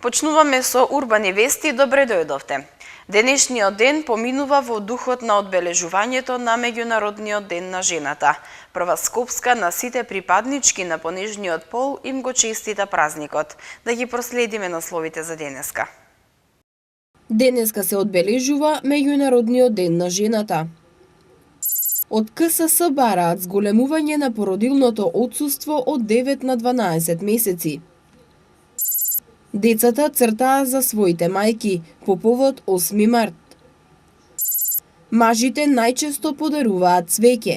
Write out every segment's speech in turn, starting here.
Почнуваме со урбани вести. Добре дојдовте. Денешниот ден поминува во духот на одбележувањето на Меѓународниот ден на жената. Прва Скопска на сите припаднички на понежниот пол им го честита празникот. Да ги проследиме насловите за денеска. Денеска се одбележува Меѓународниот ден на жената. Од КСС бараат зголемување на породилното отсуство од 9 на 12 месеци. Децата цртаа за своите мајки по повод 8 март. Мажите најчесто подаруваат цвеќе.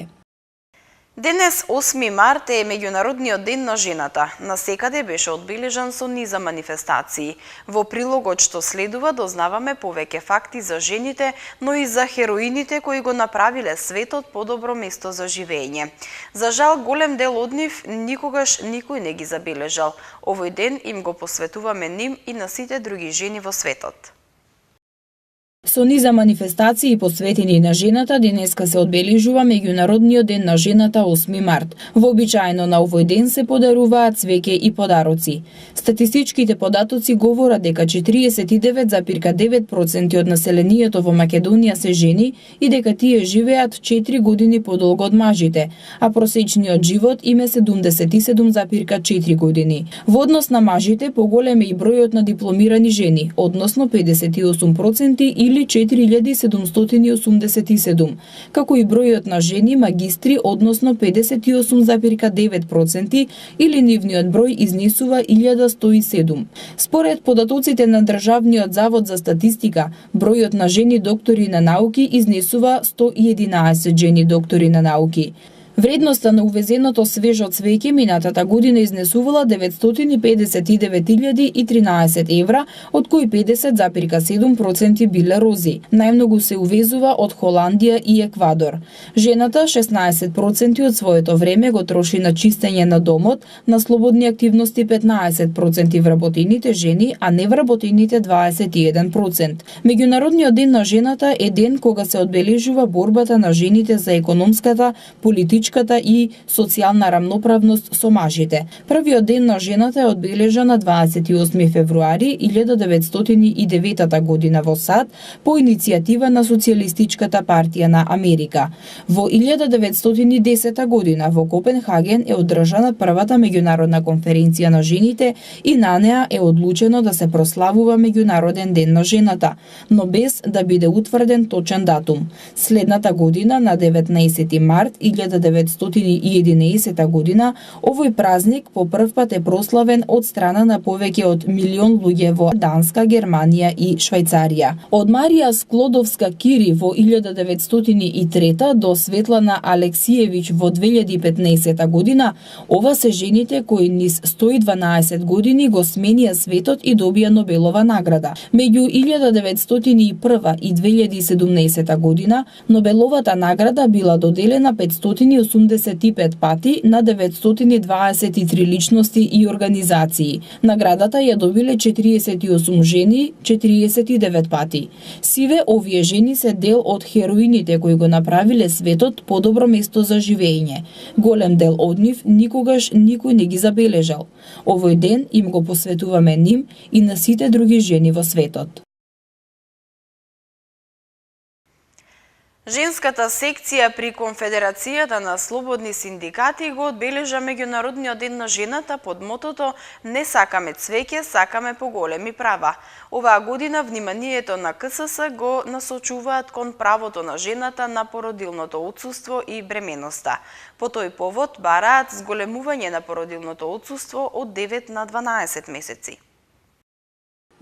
Денес, 8 март, е Меѓународниот ден на жената. Насекаде беше одбележан со низа манифестации. Во прилогот што следува дознаваме повеќе факти за жените, но и за хероините кои го направиле светот подобро место за живење. За жал, голем дел од нив никогаш никој не ги забележал. Овој ден им го посветуваме ним и на сите други жени во светот. Со низа манифестации посветени на жената, денеска се одбележува Меѓународниот ден на жената 8 март. Вообичаено на овој ден се подаруваат цвеќе и подароци. Статистичките податоци говорат дека 49,9% од населението во Македонија се жени и дека тие живеат 4 години подолго од мажите, а просечниот живот им е 77,4 години. Во однос на мажите поголем е и бројот на дипломирани жени, односно 58% или 4787, како и бројот на жени магистри, односно 58,9% или нивниот број изнесува 1107. Според податоците на Државниот завод за статистика, бројот на жени доктори на науки изнесува 111 жени доктори на науки. Вредноста на увезеното свежо цвеќе минатата година изнесувала 959.013 евра, од кои 50,7% биле рози. Најмногу се увезува од Холандија и Еквадор. Жената 16% од своето време го троши на чистење на домот, на слободни активности 15% вработените жени, а невработените 21%. Меѓународниот ден на жената е ден кога се одбележува борбата на жените за економската, политичката и социјална рамноправност со мажите. Првиот ден на жената е одбележан на 28 февруари 1909 година во САД по иницијатива на Социјалистичката партија на Америка. Во 1910 година во Копенхаген е одржана првата меѓународна конференција на жените и на неа е одлучено да се прославува Меѓународен ден на жената, но без да биде утврден точен датум. Следната година на 19 март 1911 година, овој празник по прв пат е прославен од страна на повеќе од милион луѓе во Данска, Германија и Швајцарија. Од Марија Склодовска-Кири во 1903 до Светлана Алексиевиќ во 2015 година, ова се жените кои низ 112 години го сменија светот и добија Нобелова награда. Меѓу 1901 и 2017 година, Нобеловата награда била доделена 585 пати на 923 личности и организации. Наградата ја добиле 48 жени, 49 пати. Сиве, овие жени се дел од хероините кои го направиле светот подобро место за живење. Голем дел од нив никогаш никој не ги забележал. Овој ден им го посветуваме ним и на сите други жени во светот. Женската секција при Конфедерацијата на слободни синдикати го одбележа Меѓународниот ден на жената под мотото "Не сакаме цвеќе, сакаме поголеми права". Оваа година вниманието на КСС го насочуваат кон правото на жената на породилното отсуство и бременоста. По тој повод бараат зголемување на породилното отсуство од 9 на 12 месеци.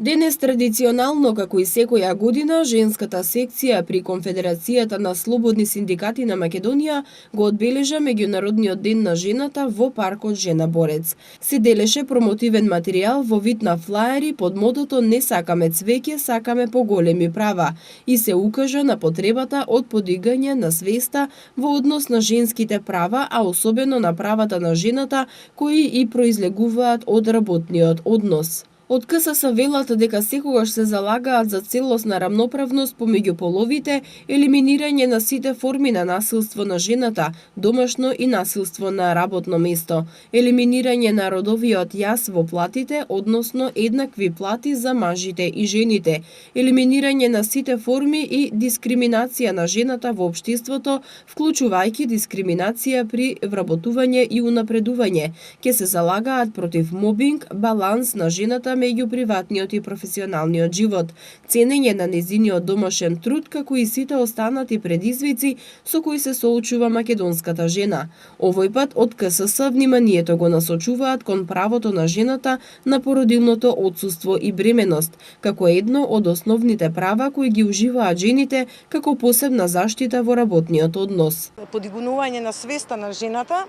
Денес традиционално, како и секоја година, женската секција при Конфедерацијата на слободни синдикати на Македонија го одбележа Меѓународниот ден на жената во паркот Жена Борец. Се делеше промотивен материјал во вид на флаери под мотото "Не сакаме цвеќе, сакаме поголеми права" и се укажа на потребата од подигање на свеста во однос на женските права, а особено на правата на жената кои и произлегуваат од работниот однос. Од КСС велат дека секогаш се залагаат за целосна рамноправност помеѓу половите, елиминирање на сите форми на насилство на жената, домашно и насилство на работно место, елиминирање на родовиот јас во платите, односно еднакви плати за мажите и жените, елиминирање на сите форми и дискриминација на жената во општеството, вклучувајќи дискриминација при вработување и унапредување. Ќе се залагаат против мобинг, баланс на жената меѓу приватниот и професионалниот живот, ценење на незиниот домашен труд, како и сите останати предизвици со кои се соочува македонската жена. Овој пат од КСС вниманието го насочуваат кон правото на жената на породилното отсуство и бременост, како едно од основните права кои ги уживаат жените како посебна заштита во работниот однос. Подигнување на свеста на жената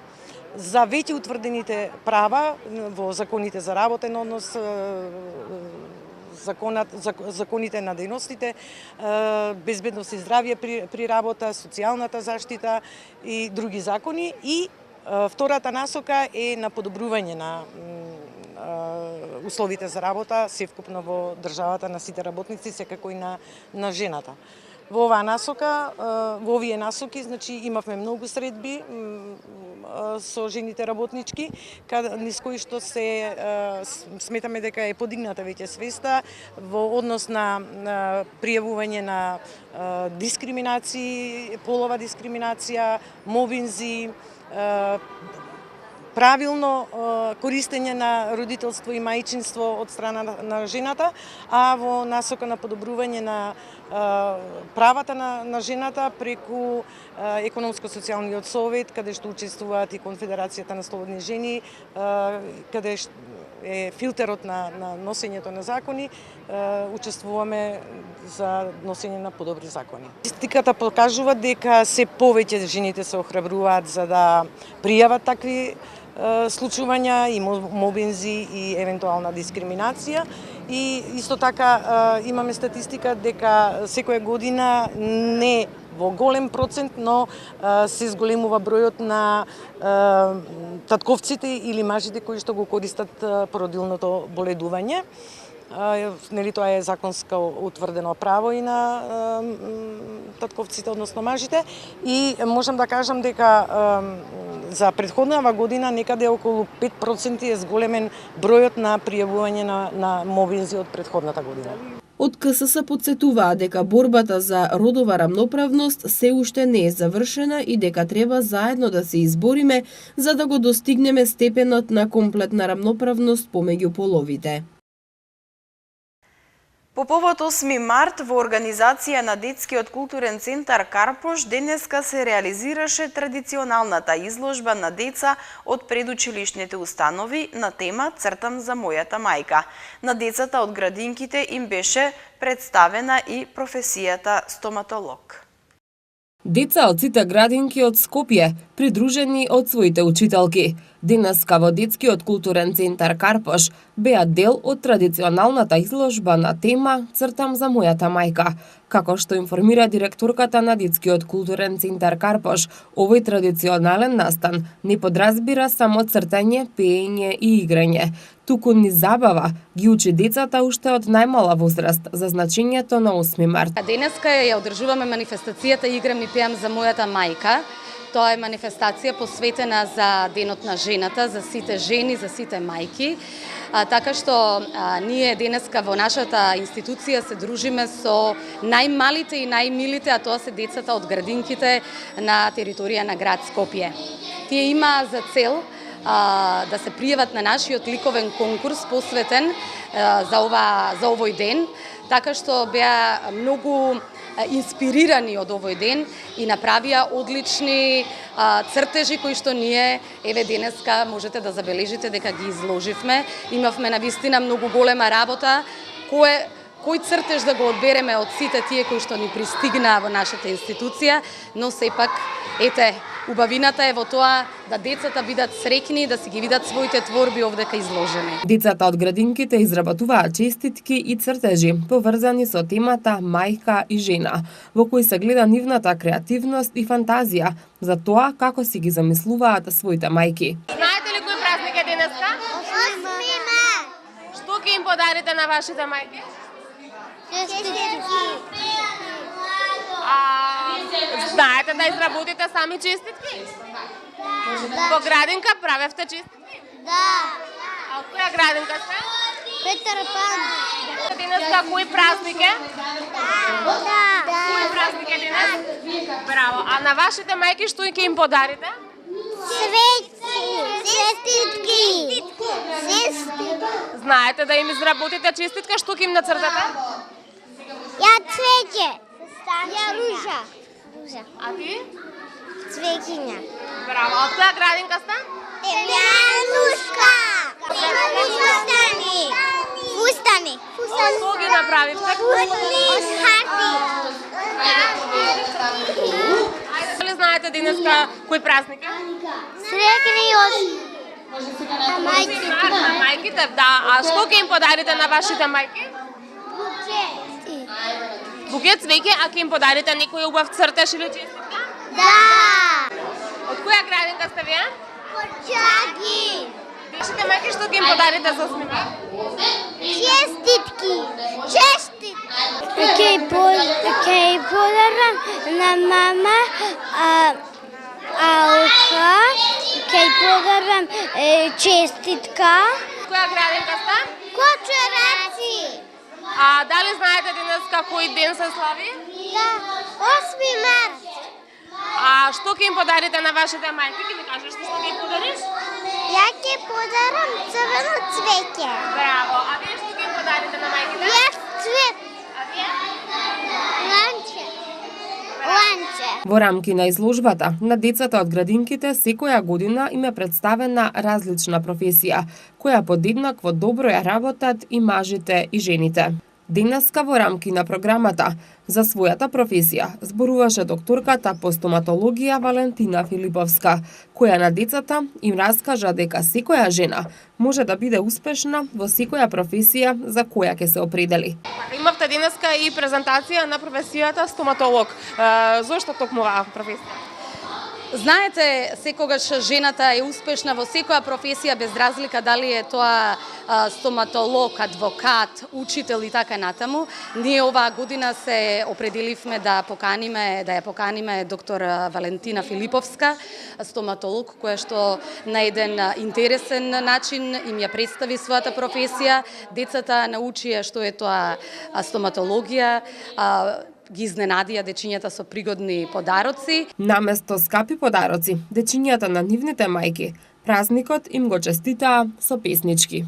за веќе утврдените права во законите за работен однос, законите на дејностите, безбедност и здравје при работа, социјалната заштита и други закони. И втората насока е на подобрување на условите за работа севкупно во државата на сите работници, секако и на жената. Во оваа насока, во овие насоки, значи имавме многу средби со жените работнички, низ кои што се сметаме дека е подигната веќе свеста во однос на пријавување на дискриминации, полова дискриминација, мобинзи, правилно користење на родителство и мајчинство од страна на жената, а во насока на подобрување на правата на жената преку економско-социјалниот совет, каде што учествуваат и Конфедерацијата на слободни жени, каде е филтерот на носењето на закони, учествуваме за носење на подобри закони. Статистиката покажува дека се повеќе жените се охрабруваат за да пријават такви случувања и мобинзи и евентуална дискриминација. И исто така имаме статистика дека секоја година не во голем процент, но се зголемува бројот на татковците или мажите кои што го користат породилното боледување. Нели тоа е законско утврдено право и на татковците, односно мажите. И можам да кажам дека за претходната година некаде околу 5% е зголемен бројот на пријавување на мобинзи од претходната година. Од КСС подсетуваа дека борбата за родова рамноправност се уште не е завршена и дека треба заедно да се избориме за да го достигнеме степенот на комплетна рамноправност помеѓу половите. По повод 8 март во организација на Детскиот културен центар Карпош денеска се реализираше традиционалната изложба на деца од предучилишните установи на тема "Цртам за мојата мајка". На децата од градинките им беше представена и професијата стоматолог. Деца од сите градинки од Скопје, придружени од своите учителки, денеска во Детскиот културен центар Карпош беа дел од традиционалната изложба на тема "Цртам за мојата мајка". Како што информира директорката на Детскиот културен центар Карпош, овој традиционален настан не подразбира само цртање, пеење и играње, туку ни забава ги учи децата уште од најмала возраст за значењето на 8 март. Денеска ја одржуваме манифестацијата "Играм и пеам за мојата мајка". Тоа е манифестација посветена за Денот на жената, за сите жени, за сите мајки. Така што ние денеска во нашата институција се дружиме со најмалите и најмилите, а тоа се децата од градинките на територија на град Скопје. Тие имаа за цел да се пријават на нашиот ликовен конкурс посветен за овој ден, така што беа многу инспирирани од овој ден и направија одлични цртежи кои што ние еве денеска можете да забележите дека ги изложивме. Имавме навистина многу голема работа, кој цртеж да го одбереме од сите тие кои што ни пристигнаа во нашата институција, но сепак ете убавината е во тоа да децата бидат среќни, да си ги видат своите творби овдека изложени. Децата од градинките изработуваа честитки и цртежи поврзани со темата мајка и жена, во кои се гледа нивната креативност и фантазија за тоа како си ги замислуваат своите мајки. Знаете ли кој празник е денеска? 8 март. Што ќе ќе им подарите на вашите мајки? Знаете да изработите сами честитки? Во градинка правевте честитки? Да. А од која градинка сте? Петър Пан. Денеска кој празник е? Да. Кој празник е денес? Браво. А на вашите мајки што ќе им подарите? Цвети. Честитки. Знаете да им изработите честитка, што ќе им нацртате? Я цвеќе. Я ружа. А ти? Цвекиња. Браво. Од која градинка сте? Темјанушка. Фустани. Што ги направивте? Од харти. Дали знаете денеска кој празник е? Среќни на мајките. На мајките, да. А што ќе им подарите на вашите мајки? Букет цвеќе, а ќе им подарите некој убав цртеж или честитка? Да. Од која градинка сте вие? Чаги. Вашите мајки што ќе им подарите за 8 март? Честитки. Ќе подарам на мама ауха, ќе подарам честитка. Која градинка сте? Кочураци. А дали знаете денеска кој ден се слави? Да. 8 март. А што ќе им подарите на вашите мајки? Ќе ми кажеш што ќе им подариш? Ја ќе подарам црвено цвеќе. Браво. А вие што ќе им подарите на мајките? Ја цвет. А вие? Ланче. Во рамки на изложбата на децата од градинките секоја година им е представена различна професија, која подеднакво добро ја работат и мажите и жените. Денеска во рамки на програмата за својата професија зборуваше докторката по стоматологија Валентина Филиповска, која на децата им раскажа дека секоја жена може да биде успешна во секоја професија за која ќе се определи. Имавте денеска и презентација на професијата стоматолог. Зошто токму оваа професија? Знаете, секогаш жената е успешна во секоја професија без разлика дали е тоа стоматолог, адвокат, учител и така натаму. Ние оваа година се определивме да ја поканиме доктор Валентина Филиповска, стоматолог, која што на еден интересен начин им ја представи својата професија. Децата научија што е тоа стоматологија, ги изненадија дечињата со пригодни подароци. Наместо скапи подароци, дечињата на нивните мајки празникот им го честитаа со песнички.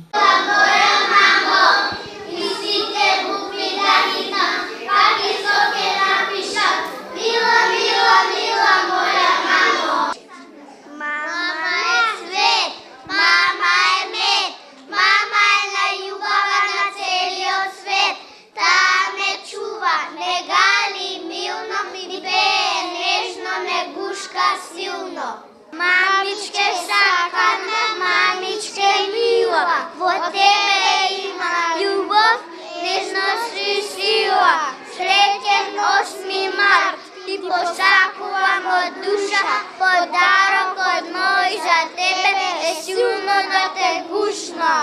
Мамичке сакана, мамичке мила, во тебе има љубов, нежност и сила. Среќен 8 март, ти посакувам од душа, подарокот мој за тебе е силно да те гушно.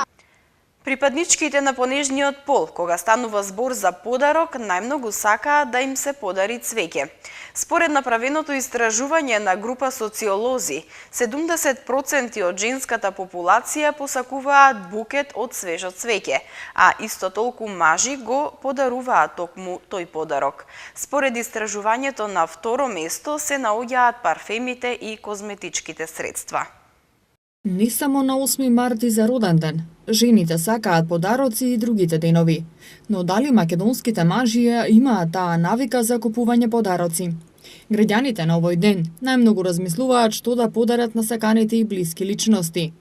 Припадничките на понежниот пол, кога станува збор за подарок, најмногу сакаат да им се подари цвеќе. Според направеното истражување на група социолози, 70% од женската популација посакуваат букет од свежо цвеќе, а исто толку мажи го подаруваат токму тој подарок. Според истражувањето на второ место се наоѓаат парфемите и козметичките средства. Не само на 8 март и за роден ден. Жените сакаат подароци и другите денови. Но дали македонските мажи имаат таа навика за купување подароци? Граѓаните на овој ден најмногу размислуваат што да подарат на саканите и блиски личности.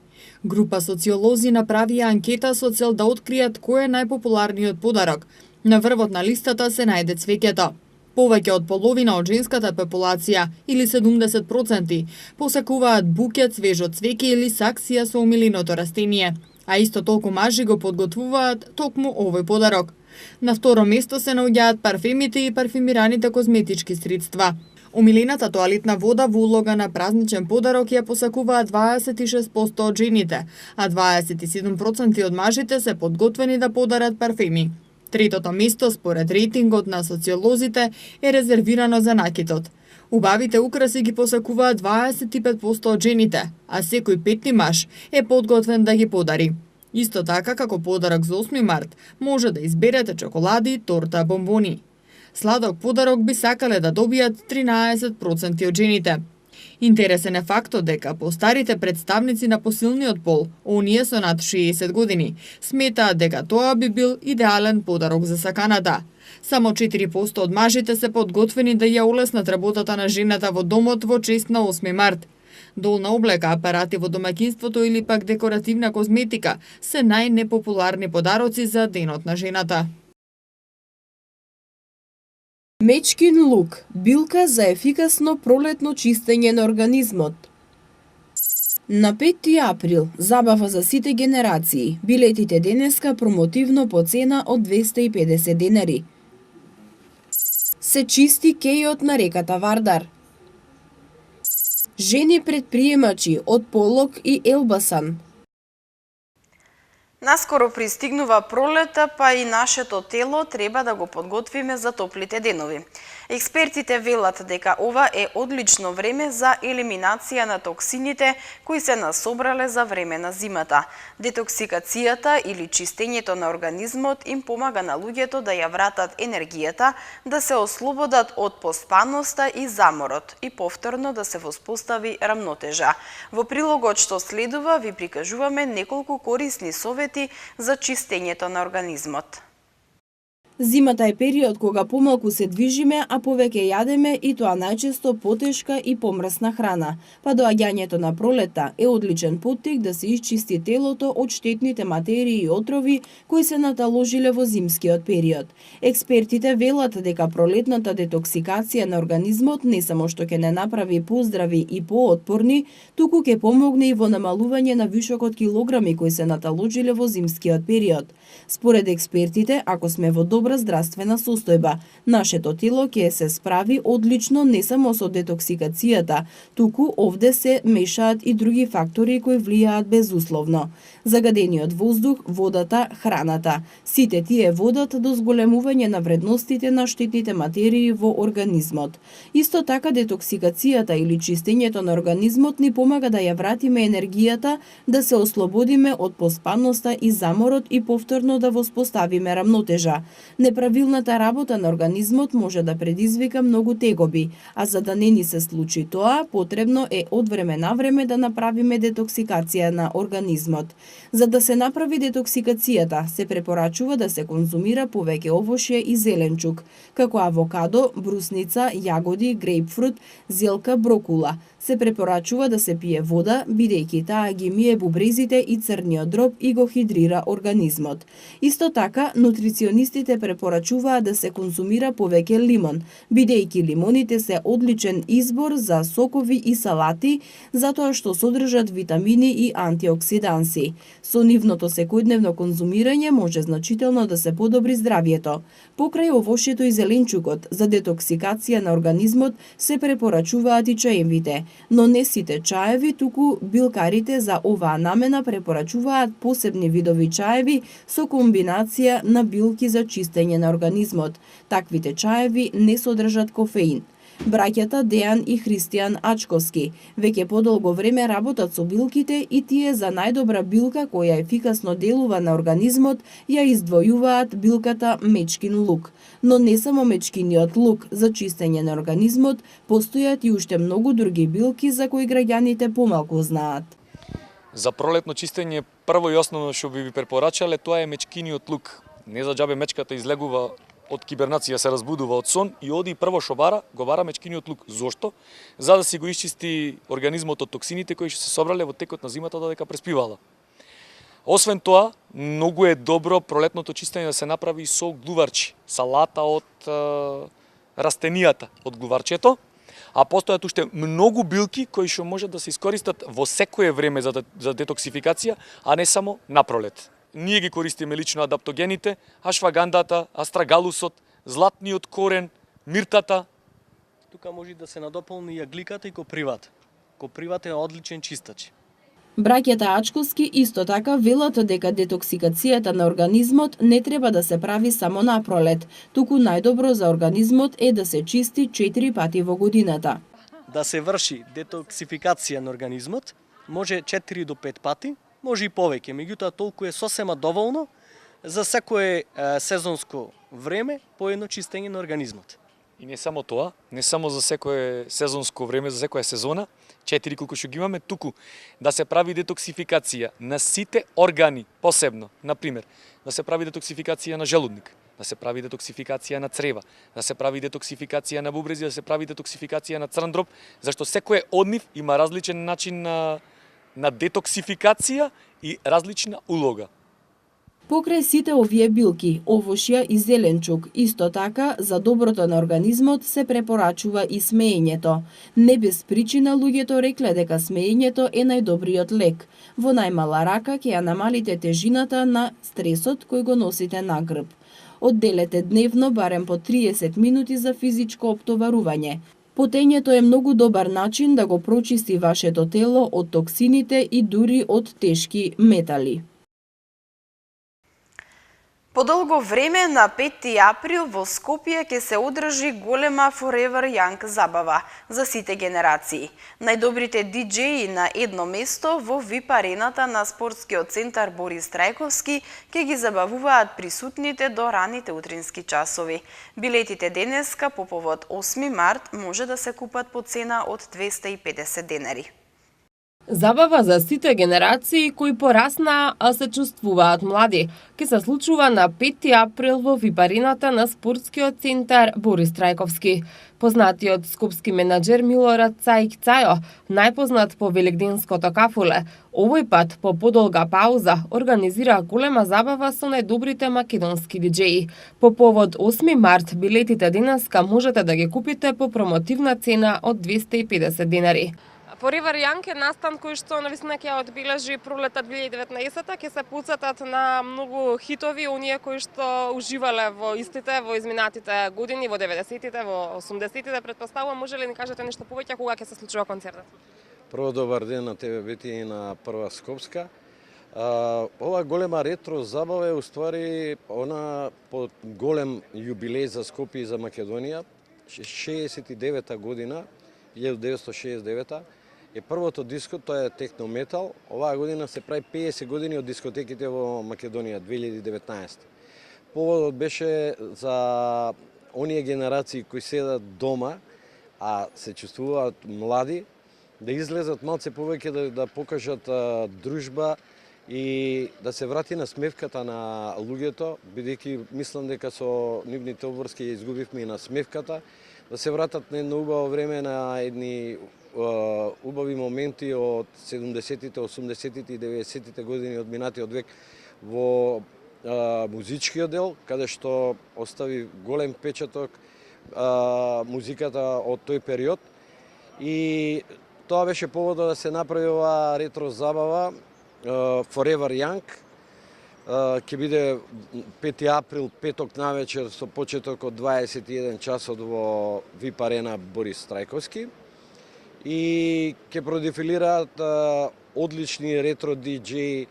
Група социолози направија анкета со цел да откријат кој е најпопуларниот подарок. На врвот на листата се најде цвеќето. Повеќе од половина од женската популација, или 70%, посакуваат букет, свежо цвеќе или саксија со омиленото растение, а исто толку мажи го подготвуваат токму овој подарок. На второ место се наоѓаат парфемите и парфемираните козметички средства. Омилената тоалетна вода во улога на празничен подарок ја посакуваат 26% од жените, а 27% од мажите се подготвени да подарат парфеми. Третото место според рейтингот на социолозите е резервирано за накитот. Убавите украси ги посакуваат 25% од жените, а секој петти маж е подготвен да ги подари. Исто така, како подарок за 8 март, може да изберете чоколади, торта, бомбони. Сладок подарок би сакале да добијат 13% од жените. Интересен е фактот дека постарите представници на посилниот пол, оние со над 60 години, сметаат дека тоа би бил идеален подарок за саканата. Само 4% од мажите се подготвени да ја улеснат работата на жената во домот во чест на 8 март. Долна облека, апарати во домаќинството или пак декоративна козметика се најнепопуларни подароци за денот на жената. Мечкин лук – билка за ефикасно пролетно чистење на организмот. На 5 април, забава за сите генерации. Билетите денеска промотивно по цена од 250 денари. Се чисти кејот на реката Вардар. Жени предприемачи од Полок и Елбасан. Наскоро пристигнува пролета, па и нашето тело треба да го подготвиме за топлите денови. Експертите велат дека ова е одлично време за елиминација на токсините кои се насобрале за време на зимата. Детоксикацијата или чистењето на организмот им помага на луѓето да ја вратат енергијата, да се ослободат од поспаноста и заморот и повторно да се воспостави рамнотежа. Во прилогот што следува ви прикажуваме неколку корисни совети за чистењето на организмот. Зимата е период кога помалку се движиме, а повеќе јадеме и тоа најчесто потешка и помрсна храна. Па доаѓањето на пролета е одличен поттик да се исчисти телото од штетните материи и отрови кои се наталожиле во зимскиот период. Експертите велат дека пролетната детоксикација на организмот не само што ќе не направи поздрави и поотпорни, туку ќе помогне и во намалување на вишокот килограми кои се наталожиле во зимскиот период. Според експертите, ако сме во добра здравствена состојба, нашето тело ќе се справи одлично не само со детоксикацијата, туку овде се мешаат и други фактори кои влијаат безусловно. Загадениот воздух, водата, храната. Сите тие водат до зголемување на вредностите на штетните материи во организмот. Исто така детоксикацијата или чистењето на организмот ни помага да ја вратиме енергијата, да се ослободиме од поспаноста и заморот и повторно да воспоставиме рамнотежа. Неправилната работа на организмот може да предизвика многу тегоби, а за да не ни се случи тоа, потребно е од време на време да направиме детоксикација на организмот. За да се направи детоксикацијата, се препорачува да се конзумира повеќе овошје и зеленчук, како авокадо, брусница, јагоди, грейпфрут, зелка, брокула. Се препорачува да се пие вода, бидејќи таа ги мие бубрезите и црниот дроб и го хидрира организмот. Исто така, нутриционистите препорачуваат да се конзумира повеќе лимон, бидејќи лимоните се одличен избор за сокови и салати, затоа што содржат витамини и антиоксиданси. Со нивното секојдневно конзумирање може значително да се подобри здравјето. Покрај овошјето и зеленчукот, за детоксикација на организмот се препорачуваат и чаевите, но не сите чаеви, туку билкарите за оваа намена препорачуваат посебни видови чаеви со комбинација на билки за чистење на организмот. Таквите чаеви не содржат кофеин. Браќата Дејан и Христијан Ачковски веќе подолго време работат со билките и тие за најдобра билка која ефикасно делува на организмот ја издвојуваат билката мечкин лук. Но не само мечкиниот лук за чистење на организмот, постојат и уште многу други билки за кои граѓаните помалку знаат. За пролетно чистење прво и основно што би ви препорачале тоа е мечкиниот лук. Не за џабе мечката излегува од кибернација, се разбудува од сон и оди прво што го бара мечкиниот лук. Зошто? За да си го исчисти организмот од токсините кои што се собрале во текот на зимата додека преспивала. Освен тоа, многу е добро пролетното чистење да се направи со глуварчи, салата од растенијата од глуварчето, а постојат уште многу билки кои што можат да се искористат во секое време за детоксификација, а не само на пролет. Ние ги користиме лично адаптогените, ашвагандата, астрагалусот, златниот корен, миртата, тука може да се надополни и агликата и копривата. Копривата е одличен чистач. Браќата Ачковски исто така велат дека детоксикацијата на организмот не треба да се прави само на пролет, туку најдобро за организмот е да се чисти 4 пати во годината. Да се врши детоксификација на организмот, може 4 до 5 пати, може и повеќе, меѓутоа толку е сосема доволно за секое сезонско време по едно чистење на организмот. И не само тоа, не само за секое сезонско време, за секоја сезона, 4 колку што ги имаме, туку да се прави детоксификација на сите органи, посебно, например, да се прави детоксификација на желудник, да се прави детоксификација на црева, да се прави детоксификација на бубрези, да се прави детоксификација на црн дроб, зашто секој од нив има различен начин на детоксификација и различна улога. Покрај сите овие билки, овошја и зеленчук, исто така, за доброто на организмот се препорачува и смеењето. Не без причина луѓето рекле дека смеењето е најдобриот лек. Во најмала рака ќе ја намалите тежината на стресот кој го носите на грб. Одделете дневно барем по 30 минути за физичко оптоварување. Потењето е многу добар начин да го прочисти вашето тело од токсините и дури од тешки метали. По долго време на 5 април во Скопје ќе се одржи голема Forever Young забава за сите генерации. Најдобрите диџеи на едно место во VIP арената на спортскиот центар Борис Трајковски ќе ги забавуваат присутните до раните утрински часови. Билетите денеска по повод 8 март може да се купат по цена од 250 денари. Забава за сите генерации кои пораснаа, а се чувствуваат млади, ке се случува на 5 април во випарината на спортскиот центар Борис Трајковски. Познатиот скопски менаџер Милорад Цајк Цајо, најпознат по великденското кафуле, овој пат по подолга пауза организира голема забава со најдобрите македонски диџеи. По повод 8 март билетите денеска можете да ги купите по промотивна цена од 250 денари. Forever Young е настан кој што навистина ќе одбележи пролета 2019-та, ќе се потсетат на многу хитови, оние кои што уживале во истите во изминатите години, во 90-тите, во 80-тите, претпоставувам, може ли ни кажете нешто повеќе кога ќе се случува концертот? Прво добар ден на тебе, Бети, и на Прва Скопска. Ова голема ретро забава е уствари она под голем јубилеј за Скопје и за Македонија, 69-та година, 1969-та, е првото диско, тоа е техно метал. Оваа година се прави 50 години од дискотеките во Македонија, 2019. Поводот беше за оние генерации кои седат дома, а се чувствуваат млади, да излезат малце повеќе да покажат дружба и да се врати на смевката на луѓето, бидејќи мислам дека со нивните обврски ја изгубивме и на смевката, да се вратат на едно убаво време, на едни убави моменти од 70-тите, 80-тите и 90-тите години од минатиот век во музичкиот дел, каде што остави голем печаток музиката од тој период. И тоа беше поводот да се направи оваа ретро забава Forever Young. Ќе биде 5 април, петок навечер со почеток од 21 часот во VIP арена Борис Трајковски. И ќе продефилираат одлични ретро диџеи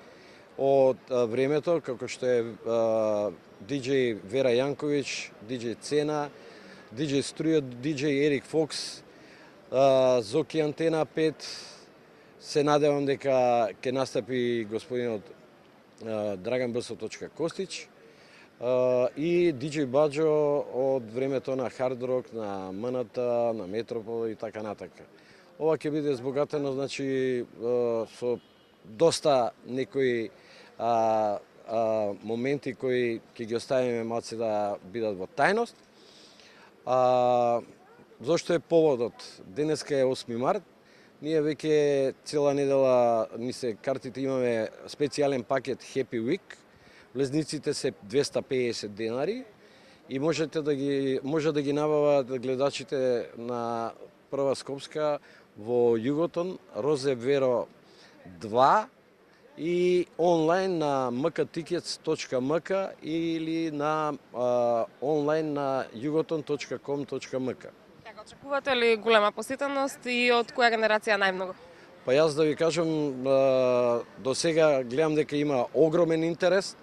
од времето, како што е диџеј Вера Јанковиќ, диџеј Цена, диџеј Струја, диџеј Ерик Фокс, Зоки Антена 5. Се надевам дека ќе настапи господинот Драган Б. Костич и диџеј Баџо од времето на Хард Рок, на МНТ, на Метропол и така натака. Ова ќе биде збогатено, значи, со доста некои моменти кои ќе ги оставиме малце да бидат во тајност. Зошто е поводот? Денеска е 8 март. Ние веќе цела недела ни се картите, имаме специјален пакет Happy Week. Влезниците се 250 денари и може да ги набават гледачите на Прва Скопска во Југотон, Розе Веро 2 и онлайн на mktickets.mk или на онлайн на jugoton.com.mk. Очекувате ли голема посетеност и од која генерација најмногу? Па јас да ви кажам, до сега гледам дека има огромен интерес.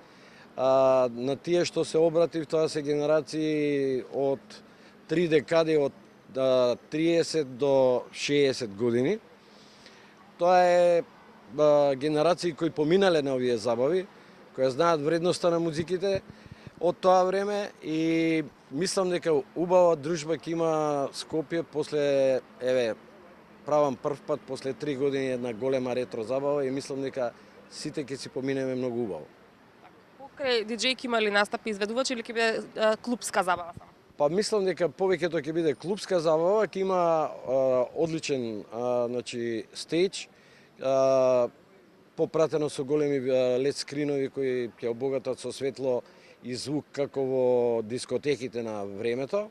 На тие што се обратив, тоа се генерации од 3 декади, од 30 до 60 години. Тоа е генерации кои поминале на овие забави, кои знаат вредноста на музиките од тоа време и мислам дека убава дружба ќе има Скопје после, правам прв пат после 3 години една голема ретро забава и мислам дека сите ќе си поминеме многу убаво. Покрај диџејки има ли настапи изведувачи или ќе биде клубска забава само? Па мислам дека повеќето ќе биде клубска забава, ќе има одличен стејдж, попратено со големи лед скринови кои ќе обогатат со светло и звук како во дискотеките на времето.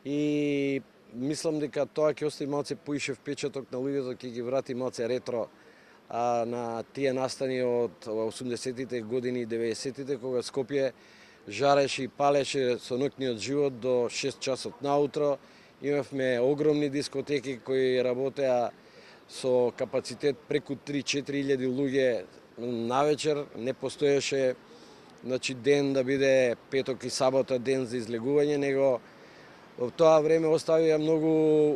И мислам дека тоа ќе остави малце поише впечаток на луѓето, ќе ги врати малце ретро на тие настани од 80-тите години и 90-тите, кога Скопје жареше и палеше со ноќниот живот до 6 часот наутро. Имавме огромни дискотеки кои работеа со капацитет преку 3-4 илјади луѓе навечер. Не постоеше ден да биде петок и сабота ден за излегување, него во тоа време оставија многу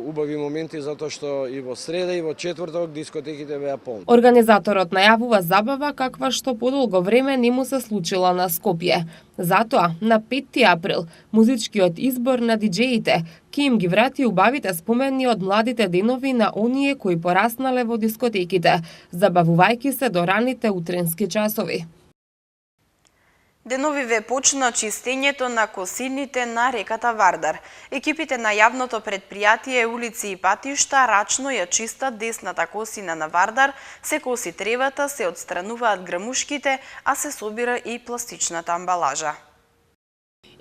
убави моменти, затоа што и во среда и во четврток дискотеките беа полни. Организаторот најавува забава каква што подолго време не му се случила на Скопје. Затоа, на 5 април, музичкиот избор на диџеите ќе им ги врати убавите спомени од младите денови на оние кои пораснале во дискотеките, забавувајќи се до раните утренски часови. Деновиве почна чистењето на косините на реката Вардар. Екипите на јавното предпријатие улици и патишта рачно ја чистат десната косина на Вардар, се коси тревата, се отстрануваат грамушките, а се собира и пластичната амбалажа.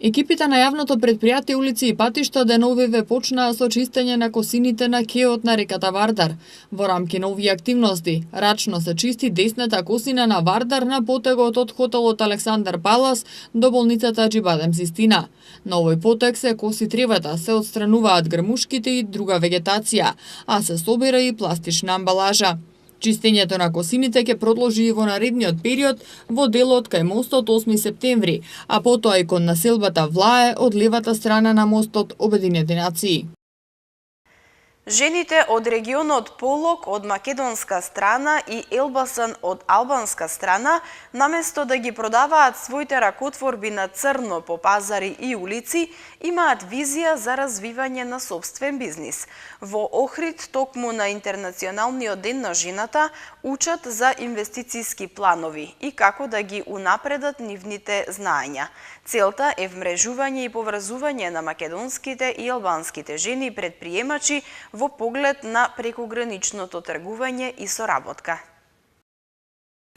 Екипите на јавното предпријатие улици и патишта деновиве почнаа со чистење на косините на кеот на реката Вардар. Во рамки на овие активности, рачно се чисти десната косина на Вардар на потегот од хотелот Александар Палас до болницата Аџибадем Систина. На овој потег се коси тревата, се отстрануваат грмушките и друга вегетација, а се собира и пластична амбалажа. Чистењето на косините ќе продолжи и во наредниот период во делот кај мостот 8 септември, а потоа и кон населбата Влае од левата страна на мостот Обединети нации. Жените од регионот Полок од македонска страна и Елбасан од албанска страна, наместо да ги продаваат своите ракотворби на црно по пазари и улици, имаат визија за развивање на сопствен бизнис. Во Охрид, токму на Интернационалниот ден на жената, учат за инвестициски планови и како да ги унапредат нивните знаења. Целта е вмрежување и поврзување на македонските и албанските жени предприемачи во поглед на прекограничното тргување и соработка.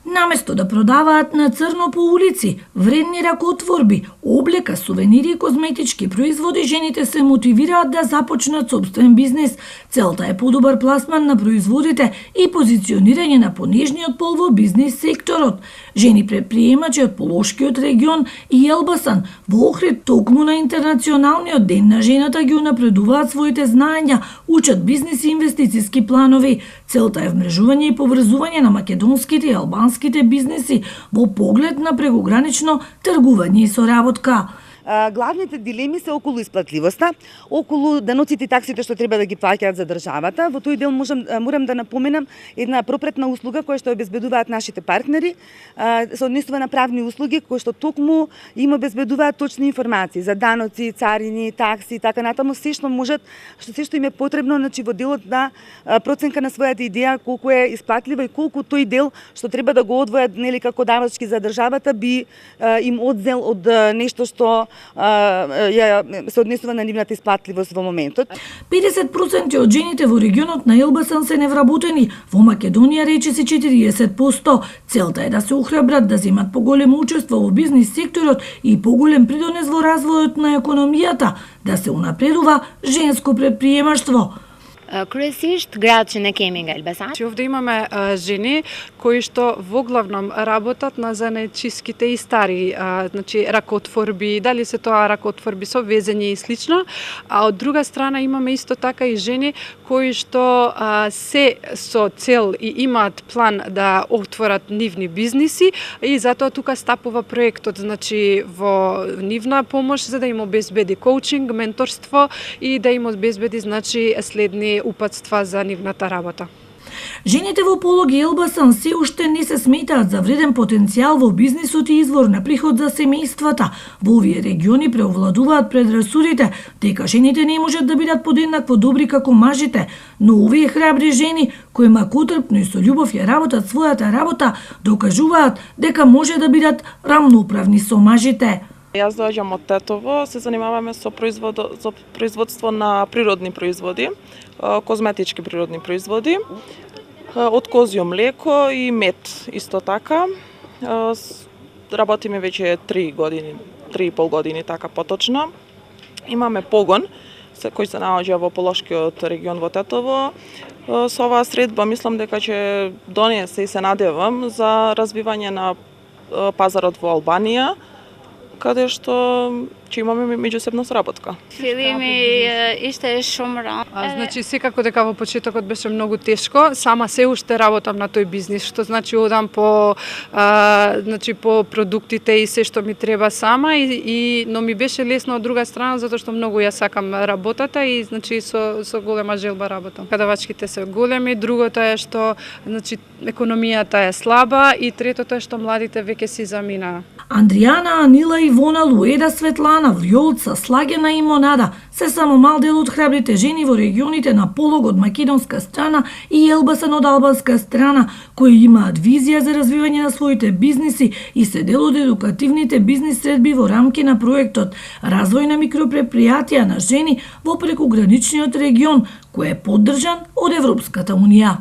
Наместо да продаваат на црно по улици вредни ракотворби, облека, сувенири и козметички производи, жените се мотивираат да започнат собствен бизнис. Целта е подобар пласман на производите и позиционирање на понежниот пол во бизнис секторот. Жени предприемачи од Полошкиот регион и Елбасан во Охрид, токму на Интернационалниот ден на жената, ги унапредуваат своите знаења, учат бизнис и инвестициски планови. Целта е вмрежување и поврзување на македонските и албанските бизниси во поглед на прекогранично тргување и соработка. Главните дилеми се околу исплатливоста, околу даноците и таксите што треба да ги плаќаат за државата. Во тој дел морам да напоменам една пропретна услуга која што обезбедуваат нашите партнери, се однесува на правни услуги кои што токму им обезбедуваат точни информации за даноци, царини, такси и така натаму, се што можат, се што им е потребно, во делот на проценка на својата идеја колку е исплатлива и колку тој дел што треба да го одвојат како давачки за државата би им одзел од нешто што се однесува на нивната исплатливост во моментот. 50% од жените во регионот на Елбасан се невработени, во Македонија речиси 40%. Целта е да се охрабрат да земат поголемо учество во бизнис секторот и поголем придонес во развојот на економијата, да се унапредува женско предприемаштво. Круесишт, градот на Кеминга, Елбасан. Овде имаме жени кои што во главном работат на занаетчиските и стари, значи ракотворби, дали се тоа ракотворби со везење и слично, а од друга страна имаме исто така и жени кои што се со цел и имаат план да отворат нивни бизниси и затоа тука стапува проектот, значи во нивна помош за да им обезбеди коучинг, менторство и да им обезбеди значи следни упатства за нивната работа. Жените во Пологи и Елбасан се уште не се сметаат за вреден потенцијал во бизнисот и извор на приход за семејствата. Во овие региони преовладуваат предрасудите дека жените не можат да бидат подеднакво добри како мажите, но овие храбри жени кои макотрпно и со ľубов ја работат својата работа, докажуваат дека може да бидат рамноправни со мажите. Јас доаѓам од Тетово, се занимаваме со производство на природни производи, козметички природни производи, од козјо млеко и мед исто така. Работиме веќе 3,5 години така поточно. Имаме погон кој се наоѓа во Полошкиот регион во Тетово. Со оваа средба мислам дека ќе донесе и се надевам за развивање на пазарот во Албанија, каде што ќе имаме меѓусебна сработка. Филими ishte shumë rënd. Значи секако дека во почетокот беше многу тешко, сама се уште работам на тој бизнис, што значи одам по значи по продуктите и се што ми треба сама но ми беше лесно од друга страна затоа што многу ја сакам работата и значи со голема желба работам. Кадавачките се големи, другото е што значи економијата е слаба и третото е што младите веќе си заминаа. Андријана, Анила, Ивона, Луеда, Светлана, Вјолца, Слагена и Монада се само мал дел од храбрите жени во регионите на Полог од македонска страна и Елбасан од албанска страна, кои имаат визија за развивање на своите бизниси и се дел од едукативните бизнис средби во рамки на проектот Развој на микропредпријатија на жени во прекуграничниот регион, кој е поддржан од Европската Унија.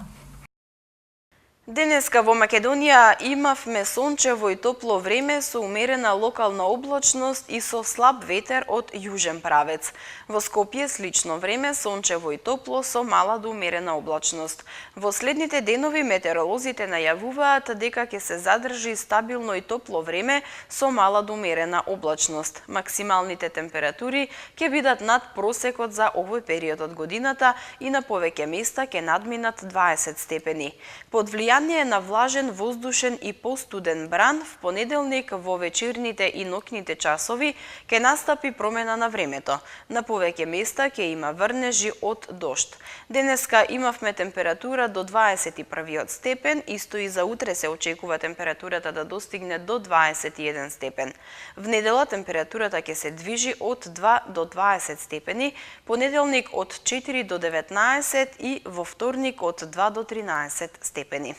Денеска во Македонија имавме сончево и топло време со умерена локална облачност и со слаб ветер од јужен правец. Во Скопје слично време, сончево и топло со мала до умерена облачност. Во следните денови метеоролозите најавуваат дека ќе се задржи стабилно и топло време со мала до умерена облачност. Максималните температури ќе бидат над просекот за овој период од годината и на повеќе места ќе надминат 20 степени. Под влијание на влажен воздушен и постуден бран, в понеделник во вечерните и ноќните часови ќе настапи промена на времето. На повеќе места ќе има врнежи од дожд. Денеска имавме температура до 21 степен, исто и за утре се очекува температурата да достигне до 21 степен. В недела температурата ќе се движи од 2 до 20 степени, понеделник од 4 до 19 и во вторник од 2 до 13 степени.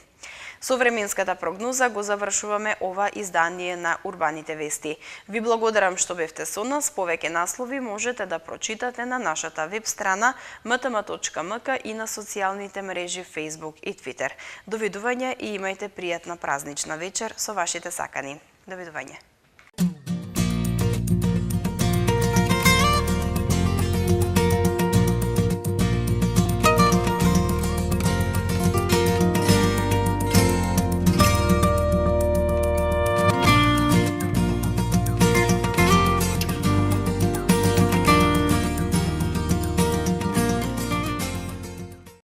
Со временската прогноза го завршуваме ова издание на Урбаните вести. Ви благодарам што бевте со нас. Повеќе наслови можете да прочитате на нашата веб страна mtm.mk и на социјалните мрежи Facebook и Twitter. Довидување и имајте пријатна празнична вечер со вашите сакани. Довидување.